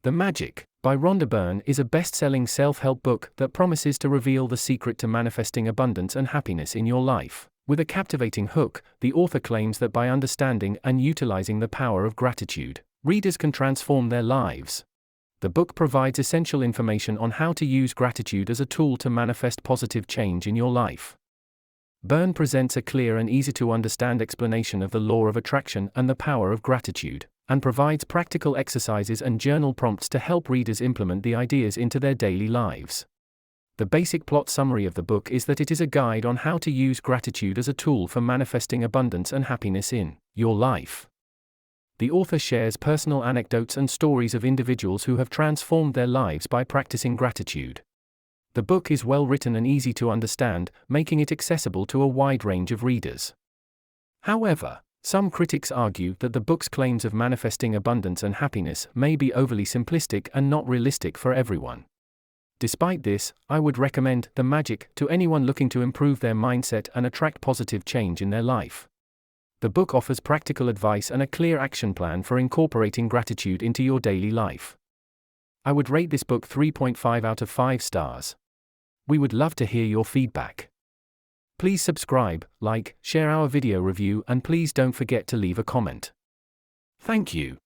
The Magic, by Rhonda Byrne, is a best-selling self-help book that promises to reveal the secret to manifesting abundance and happiness in your life. With a captivating hook, the author claims that by understanding and utilizing the power of gratitude, readers can transform their lives. The book provides essential information on how to use gratitude as a tool to manifest positive change in your life. Byrne presents a clear and easy-to-understand explanation of the law of attraction and the power of gratitude, and provides practical exercises and journal prompts to help readers implement the ideas into their daily lives. The basic plot summary of the book is that it is a guide on how to use gratitude as a tool for manifesting abundance and happiness in your life. The author shares personal anecdotes and stories of individuals who have transformed their lives by practicing gratitude. The book is well written and easy to understand, making it accessible to a wide range of readers. However, some critics argue that the book's claims of manifesting abundance and happiness may be overly simplistic and not realistic for everyone. Despite this, I would recommend The Magic to anyone looking to improve their mindset and attract positive change in their life. The book offers practical advice and a clear action plan for incorporating gratitude into your daily life. I would rate this book 3.5 out of 5 stars. We would love to hear your feedback. Please subscribe, like, share our video review, and please don't forget to leave a comment. Thank you.